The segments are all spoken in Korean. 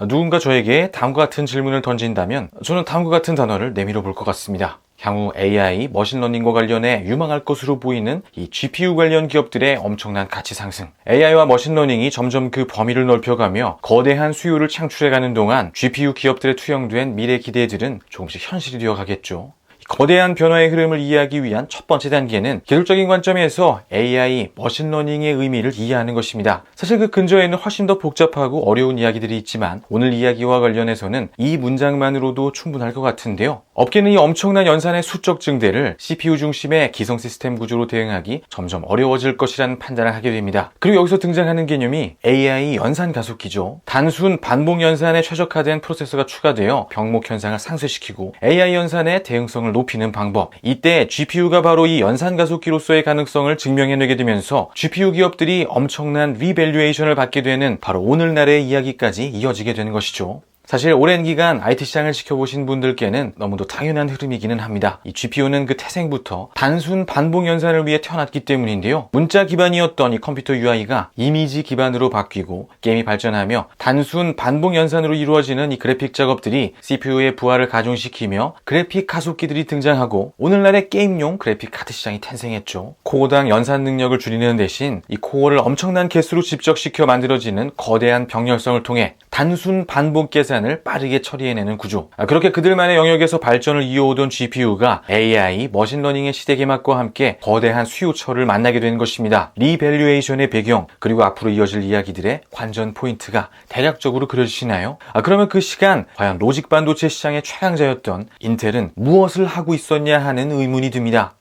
누군가 저에게 다음과 같은 질문을 던진다면 저는 다음과 같은 단어를 내밀어 볼 것 같습니다. 향후 AI, 머신러닝과 관련해 유망할 것으로 보이는 이 GPU 관련 기업들의 엄청난 가치 상승. AI와 머신러닝이 점점 그 범위를 넓혀가며 거대한 수요를 창출해가는 동안 GPU 기업들에 투영된 미래 기대들은 조금씩 현실이 되어가겠죠. 거대한 변화의 흐름을 이해하기 위한 첫 번째 단계는 기술적인 관점에서 AI, 머신러닝의 의미를 이해하는 것입니다. 사실 그 근저에는 훨씬 더 복잡하고 어려운 이야기들이 있지만 오늘 이야기와 관련해서는 이 문장만으로도 충분할 것 같은데요. 업계는 이 엄청난 연산의 수적 증대를 CPU 중심의 기성 시스템 구조로 대응하기 점점 어려워질 것이라는 판단을 하게 됩니다. 그리고 여기서 등장하는 개념이 AI 연산 가속기죠. 단순 반복 연산에 최적화된 프로세서가 추가되어 병목 현상을 상쇄시키고 AI 연산의 대응성을 높이는 방법. 이때 GPU가 바로 이 연산 가속기로서의 가능성을 증명해내게 되면서 GPU 기업들이 엄청난 리밸류에이션을 받게 되는 바로 오늘날의 이야기까지 이어지게 되는 것이죠. 사실 오랜 기간 IT 시장을 지켜보신 분들께는 너무도 당연한 흐름이기는 합니다. 이 GPU는 그 태생부터 단순 반복 연산을 위해 태어났기 때문인데요. 문자 기반이었던 이 컴퓨터 UI가 이미지 기반으로 바뀌고 게임이 발전하며 단순 반복 연산으로 이루어지는 이 그래픽 작업들이 CPU의 부하를 가중시키며 그래픽 가속기들이 등장하고 오늘날의 게임용 그래픽 카드 시장이 탄생했죠. 코어당 연산 능력을 줄이는 대신 이 코어를 엄청난 개수로 집적시켜 만들어지는 거대한 병렬성을 통해 단순 반복 계산을 빠르게 처리해내는 구조. 그렇게 그들만의 영역에서 발전을 이어오던 GPU가 AI, 머신러닝의 시대 개막과 함께 거대한 수요처를 만나게 된 것입니다. 리밸류에이션의 배경, 그리고 앞으로 이어질 이야기들의 관전 포인트가 대략적으로 그려지시나요? 그러면 그 시간, 과연 로직 반도체 시장의 최강자였던 인텔은 무엇을 하고 있었냐 하는 의문이 듭니다.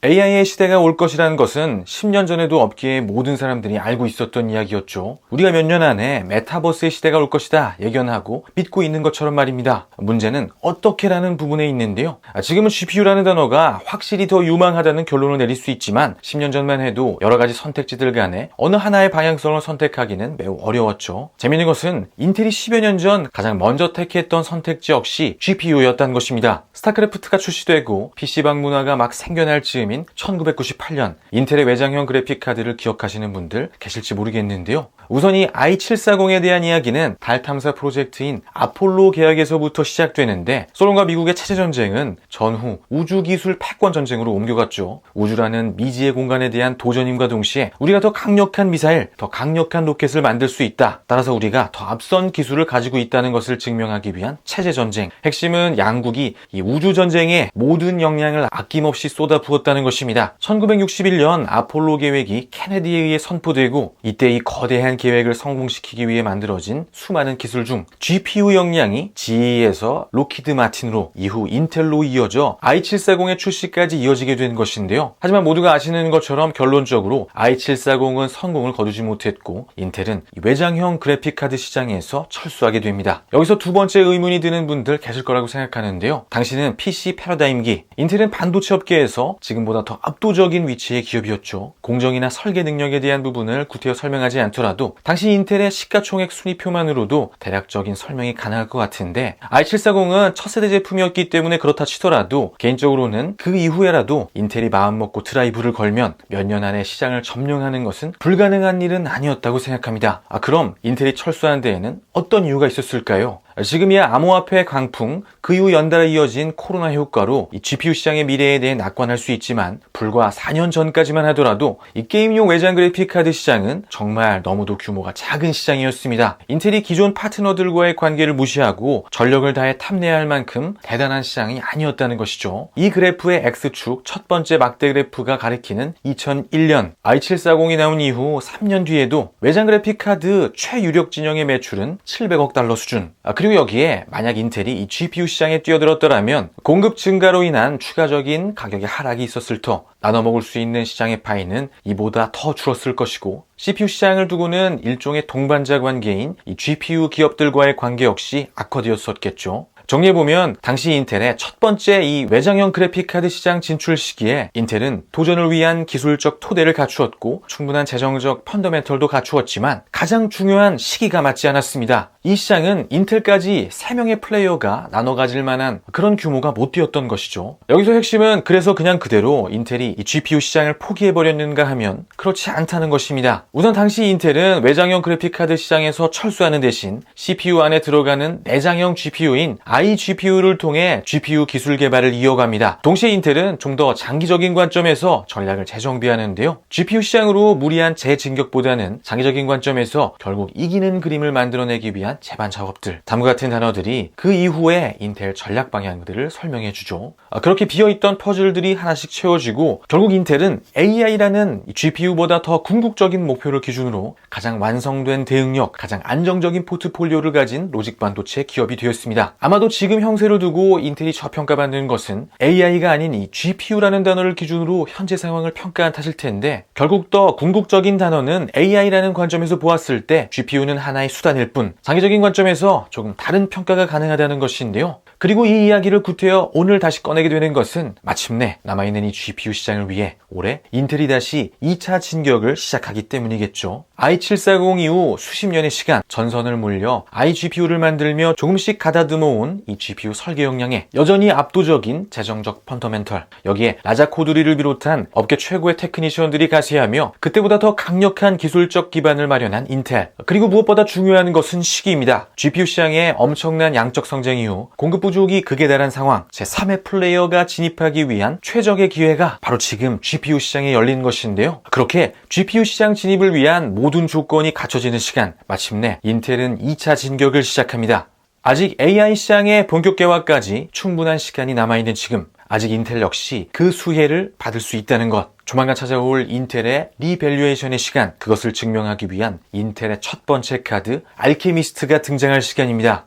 AI의 시대가 올 것이라는 것은 10년 전에도 업계의 모든 사람들이 알고 있었던 이야기였죠. 우리가 몇 년 안에 메타버스의 시대가 올 것이다 예견하고 믿고 있는 것처럼 말입니다. 문제는 어떻게라는 부분에 있는데요. 지금은 GPU라는 단어가 확실히 더 유망하다는 결론을 내릴 수 있지만 10년 전만 해도 여러 가지 선택지들 간에 어느 하나의 방향성을 선택하기는 매우 어려웠죠. 재미있는 것은 인텔이 10여 년 전 가장 먼저 택했던 선택지 역시 GPU였다는 것입니다. 스타크래프트가 출시되고 PC방 문화가 막 생겨날 즈음인 1998년 인텔의 외장형 그래픽카드를 기억하시는 분들 계실지 모르겠는데요. 우선 이 i740에 대한 이야기는 달 탐사 프로젝트인 아폴로 계약에서부터 시작되는데 소련과 미국의 체제전쟁은 전후 우주기술 패권 전쟁으로 옮겨갔죠. 우주라는 미지의 공간에 대한 도전임과 동시에 우리가 더 강력한 미사일, 더 강력한 로켓을 만들 수 있다. 따라서 우리가 더 앞선 기술을 가지고 있다는 것을 증명하기 위한 체제전쟁. 핵심은 양국이 이 우주전쟁에 모든 역량을 아낌없이 쏟아부었다는 것입니다. 1961년 아폴로 계획이 케네디에 의해 선포되고 이때 이 거대한 계획을 성공시키기 위해 만들어진 수많은 기술 중 GPU 역량이 GE에서 로키드 마틴으로 이후 인텔로 이어져 i740의 출시까지 이어지게 된 것인데요. 하지만 모두가 아시는 것처럼 결론적으로 i740은 성공을 거두지 못했고 인텔은 외장형 그래픽카드 시장에서 철수하게 됩니다. 여기서 두 번째 의문이 드는 분들 계실 거라고 생각하는데요. 당시는 PC 패러다임기, 인텔은 반도체 업계에서 지금보다 더 압도적인 위치의 기업이었죠. 공정이나 설계 능력에 대한 부분을 구태여 설명하지 않더라도 당시 인텔의 시가총액 순위표만으로도 대략적인 설명이 가능할 것 같은데 i740은 첫 세대 제품이었기 때문에 그렇다 치더라도 개인적으로는 그 이후에라도 인텔이 마음먹고 드라이브를 걸면 몇 년 안에 시장을 점령하는 것은 불가능한 일은 아니었다고 생각합니다. 그럼 인텔이 철수한 데에는 어떤 이유가 있었을까요? 지금이야 암호화폐 강풍, 그 이후 연달아 이어진 코로나 효과로 이 GPU 시장의 미래에 대해 낙관할 수 있지만 불과 4년 전까지만 하더라도 이 게임용 외장 그래픽 카드 시장은 정말 너무도 규모가 작은 시장이었습니다. 인텔이 기존 파트너들과의 관계를 무시하고 전력을 다해 탐내야 할 만큼 대단한 시장이 아니었다는 것이죠. 이 그래프의 X축 첫 번째 막대 그래프가 가리키는 2001년 i740이 나온 이후 3년 뒤에도 외장 그래픽 카드 최유력 진영의 매출은 700억 달러 수준. 그리고 여기에 만약 인텔이 이 GPU 시장에 뛰어들었더라면 공급 증가로 인한 추가적인 가격의 하락이 있었을 터 나눠먹을 수 있는 시장의 파이는 이보다 더 줄었을 것이고 CPU 시장을 두고는 일종의 동반자 관계인 이 GPU 기업들과의 관계 역시 악화되었었겠죠. 정리해보면 당시 인텔의 첫 번째 이 외장형 그래픽카드 시장 진출 시기에 인텔은 도전을 위한 기술적 토대를 갖추었고 충분한 재정적 펀더멘털도 갖추었지만 가장 중요한 시기가 맞지 않았습니다. 이 시장은 인텔까지 3명의 플레이어가 나눠 가질 만한 그런 규모가 못 되었던 것이죠. 여기서 핵심은 그래서 그냥 그대로 인텔이 이 GPU 시장을 포기해버렸는가 하면 그렇지 않다는 것입니다. 우선 당시 인텔은 외장형 그래픽카드 시장에서 철수하는 대신 CPU 안에 들어가는 내장형 GPU인 iGPU를 통해 GPU 기술 개발을 이어갑니다. 동시에 인텔은 좀 더 장기적인 관점에서 전략을 재정비하는데요. GPU 시장으로 무리한 재진격보다는 장기적인 관점에서 결국 이기는 그림을 만들어내기 위한 제반 작업들, 다음과 같은 단어들이 그 이후에 인텔 전략 방향들을 설명해 주죠. 그렇게 비어있던 퍼즐들이 하나씩 채워지고 결국 인텔은 AI라는 GPU보다 더 궁극적인 목표를 기준으로 가장 완성된 대응력, 가장 안정적인 포트폴리오를 가진 로직 반도체 기업이 되었습니다. 아마도 지금 형세를 두고 인텔이 저평가받는 것은 AI가 아닌 이 GPU라는 단어를 기준으로 현재 상황을 평가한 탓일 텐데, 결국 더 궁극적인 단어는 AI라는 관점에서 보았을 때 GPU는 하나의 수단일 뿐, 장기적인 관점에서 조금 다른 평가가 가능하다는 것인데요. 그리고 이 이야기를 구태여 오늘 다시 꺼내게 되는 것은 마침내 남아있는 이 GPU 시장을 위해 올해 인텔이 다시 2차 진격을 시작하기 때문이겠죠. i740 이후 수십 년의 시간 전선을 물려 iGPU를 만들며 조금씩 가다듬어온 이 GPU 설계 역량에 여전히 압도적인 재정적 펀더멘털, 여기에 라자 코두리를 비롯한 업계 최고의 테크니션들이 가세하며 그때보다 더 강력한 기술적 기반을 마련한 인텔, 그리고 무엇보다 중요한 것은 시기입니다. GPU 시장의 엄청난 양적 성장 이후 공급 부족이 극에 달한 상황, 제3의 플레이어가 진입하기 위한 최적의 기회가 바로 지금 GPU 시장에 열린 것인데요. 그렇게 GPU 시장 진입을 위한 모든 조건이 갖춰지는 시간, 마침내 인텔은 2차 진격을 시작합니다. 아직 AI 시장의 본격 개화까지 충분한 시간이 남아있는 지금, 아직 인텔 역시 그 수혜를 받을 수 있다는 것, 조만간 찾아올 인텔의 리밸류에이션의 시간, 그것을 증명하기 위한 인텔의 첫 번째 카드 알케미스트가 등장할 시간입니다.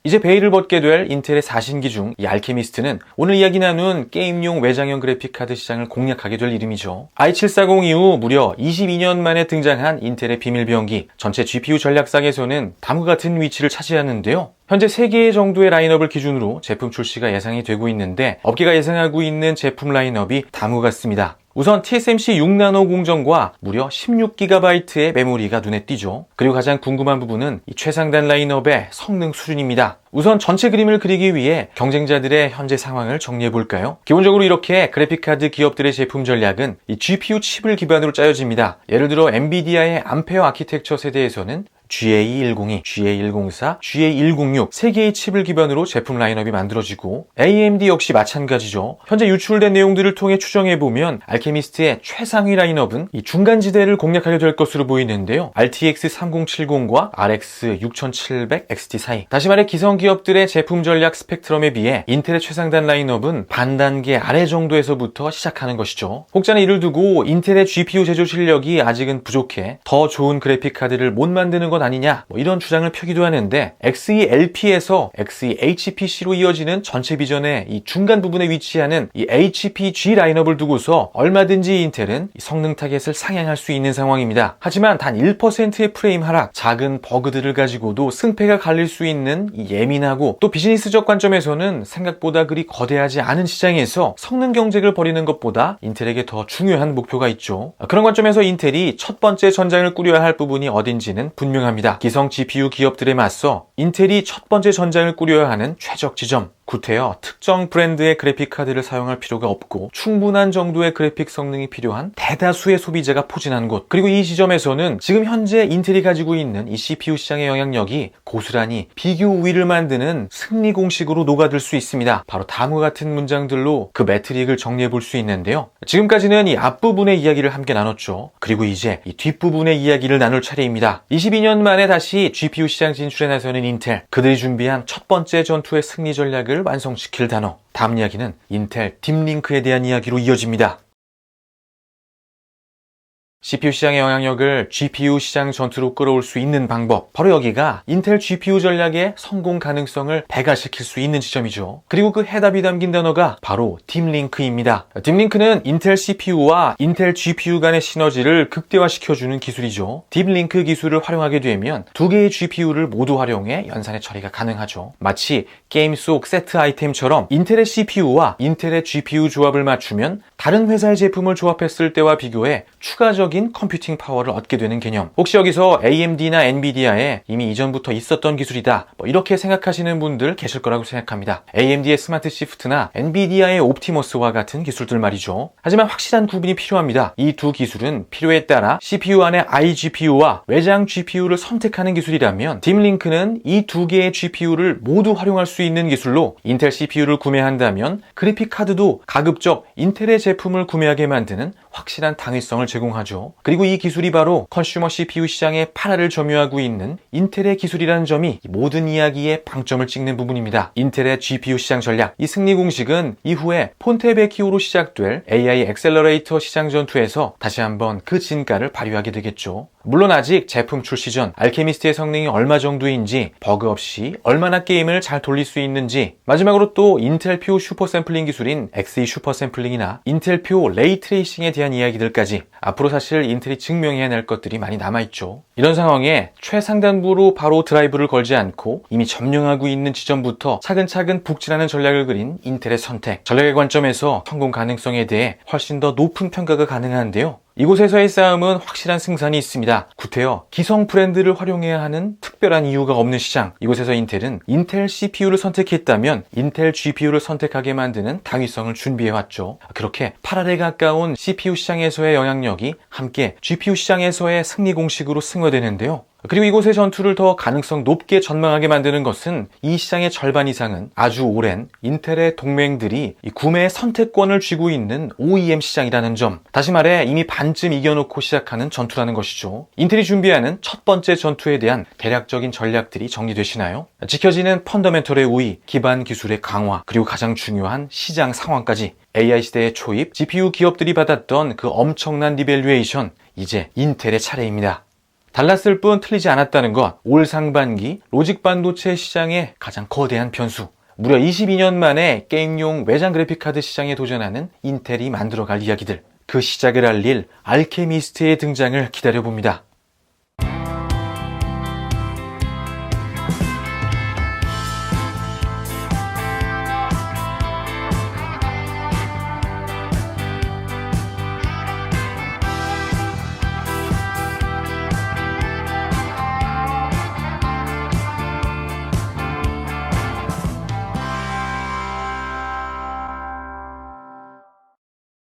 이제 베일을 벗게 될 인텔의 4신기 중 이 알케미스트는 오늘 이야기 나눈 게임용 외장형 그래픽카드 시장을 공략하게 될 이름이죠. i740 이후 무려 22년 만에 등장한 인텔의 비밀병기, 전체 GPU 전략상에서는 다음과 같은 위치를 차지하는데요. 현재 3개 정도의 라인업을 기준으로 제품 출시가 예상이 되고 있는데, 업계가 예상하고 있는 제품 라인업이 다음과 같습니다. 우선 TSMC 6나노 공정과 무려 16GB의 메모리가 눈에 띄죠. 그리고 가장 궁금한 부분은 이 최상단 라인업의 성능 수준입니다. 우선 전체 그림을 그리기 위해 경쟁자들의 현재 상황을 정리해 볼까요? 기본적으로 이렇게 그래픽카드 기업들의 제품 전략은 이 GPU 칩을 기반으로 짜여집니다. 예를 들어 엔비디아의 암페어 아키텍처 세대에서는 GA102, GA104, GA106 3개의 칩을 기반으로 제품 라인업이 만들어지고, AMD 역시 마찬가지죠. 현재 유출된 내용들을 통해 추정해보면 알케미스트의 최상위 라인업은 이 중간지대를 공략하게 될 것으로 보이는데요. RTX 3070과 RX 6700 XT 사이, 다시 말해 기성기업들의 제품 전략 스펙트럼에 비해 인텔의 최상단 라인업은 반 단계 아래 정도에서부터 시작하는 것이죠. 혹자는 이를 두고 인텔의 GPU 제조 실력이 아직은 부족해 더 좋은 그래픽카드를 못 만드는 것 아니냐, 이런 주장을 펴기도 하는데, XE-LP에서 XE-HPC로 이어지는 전체 비전의 이 중간 부분에 위치하는 이 HPG 라인업을 두고서 얼마든지 인텔은 이 성능 타겟을 상향할 수 있는 상황입니다. 하지만 단 1%의 프레임 하락, 작은 버그들을 가지고도 승패가 갈릴 수 있는 이 예민하고 또 비즈니스적 관점에서는 생각보다 그리 거대하지 않은 시장에서 성능 경쟁을 벌이는 것보다 인텔에게 더 중요한 목표가 있죠. 그런 관점에서 인텔이 첫 번째 전장을 꾸려야 할 부분이 어딘지는 분명합니다. 기성 GPU 기업들에 맞서 인텔이 첫 번째 전장을 꾸려야 하는 최적 지점, 구태여 특정 브랜드의 그래픽카드를 사용할 필요가 없고 충분한 정도의 그래픽 성능이 필요한 대다수의 소비자가 포진한 곳, 그리고 이 지점에서는 지금 현재 인텔이 가지고 있는 이 CPU 시장의 영향력이 고스란히 비교 우위를 만드는 승리 공식으로 녹아들 수 있습니다. 바로 다음과 같은 문장들로 그 매트릭을 정리해 볼 수 있는데요. 지금까지는 이 앞부분의 이야기를 함께 나눴죠. 그리고 이제 이 뒷부분의 이야기를 나눌 차례입니다. 22년 만에 다시 GPU 시장 진출에 나서는 인텔, 그들이 준비한 첫 번째 전투의 승리 전략을 완성시킬 단어, 다음 이야기는 인텔 딥링크에 대한 이야기로 이어집니다. CPU 시장의 영향력을 GPU 시장 전투로 끌어올 수 있는 방법, 바로 여기가 인텔 GPU 전략의 성공 가능성을 배가시킬 수 있는 지점이죠. 그리고 그 해답이 담긴 단어가 바로 딥링크입니다. 딥링크는 인텔 CPU와 인텔 GPU 간의 시너지를 극대화시켜주는 기술이죠. 딥링크 기술을 활용하게 되면 두 개의 GPU를 모두 활용해 연산의 처리가 가능하죠. 마치 게임 속 세트 아이템처럼 인텔의 CPU와 인텔의 GPU 조합을 맞추면 다른 회사의 제품을 조합했을 때와 비교해 추가적인 압도적인 컴퓨팅 파워를 얻게 되는 개념. 혹시 여기서 AMD나 엔비디아에 이미 이전부터 있었던 기술이다, 이렇게 생각하시는 분들 계실 거라고 생각합니다. AMD의 스마트 시프트나 엔비디아의 옵티머스와 같은 기술들 말이죠. 하지만 확실한 구분이 필요합니다. 이 두 기술은 필요에 따라 CPU 안에 iGPU와 외장 GPU를 선택하는 기술이라면, 딥링크는 이 두 개의 GPU를 모두 활용할 수 있는 기술로 인텔 CPU를 구매한다면 그래픽 카드도 가급적 인텔의 제품을 구매하게 만드는 확실한 당위성을 제공하죠. 그리고 이 기술이 바로 컨슈머 CPU 시장의 파라를 점유하고 있는 인텔의 기술이라는 점이 모든 이야기에 방점을 찍는 부분입니다. 인텔의 GPU 시장 전략, 이 승리 공식은 이후에 폰테베키오로 시작될 AI 엑셀러레이터 시장 전투에서 다시 한번 그 진가를 발휘하게 되겠죠. 물론 아직 제품 출시 전 알케미스트의 성능이 얼마 정도인지, 버그 없이 얼마나 게임을 잘 돌릴 수 있는지, 마지막으로 또 인텔표 슈퍼 샘플링 기술인 XE 슈퍼 샘플링이나 인텔표 레이 트레이싱에 대한 이야기들까지 앞으로 사실 인텔이 증명해야 할 것들이 많이 남아있죠. 이런 상황에 최상단부로 바로 드라이브를 걸지 않고 이미 점령하고 있는 지점부터 차근차근 북진하는 전략을 그린 인텔의 선택, 전략의 관점에서 성공 가능성에 대해 훨씬 더 높은 평가가 가능한데요. 이곳에서의 싸움은 확실한 승산이 있습니다. 구태여 기성 브랜드를 활용해야 하는 특별한 이유가 없는 시장. 이곳에서 인텔은 인텔 CPU를 선택했다면 인텔 GPU를 선택하게 만드는 당위성을 준비해왔죠. 그렇게 파랄에 가까운 CPU 시장에서의 영향력이 함께 GPU 시장에서의 승리 공식으로 승화되는데요. 그리고 이곳의 전투를 더 가능성 높게 전망하게 만드는 것은 이 시장의 절반 이상은 아주 오랜 인텔의 동맹들이 이 구매의 선택권을 쥐고 있는 OEM 시장이라는 점. 다시 말해 이미 반쯤 이겨놓고 시작하는 전투라는 것이죠. 인텔이 준비하는 첫 번째 전투에 대한 대략적인 전략들이 정리되시나요? 지켜지는 펀더멘털의 우위, 기반 기술의 강화, 그리고 가장 중요한 시장 상황까지 AI 시대의 초입, GPU 기업들이 받았던 그 엄청난 리밸류에이션, 이제 인텔의 차례입니다. 달랐을 뿐 틀리지 않았다는 것, 올 상반기 로직 반도체 시장의 가장 거대한 변수, 무려 22년 만에 게임용 외장 그래픽카드 시장에 도전하는 인텔이 만들어갈 이야기들, 그 시작을 알릴 알케미스트의 등장을 기다려봅니다.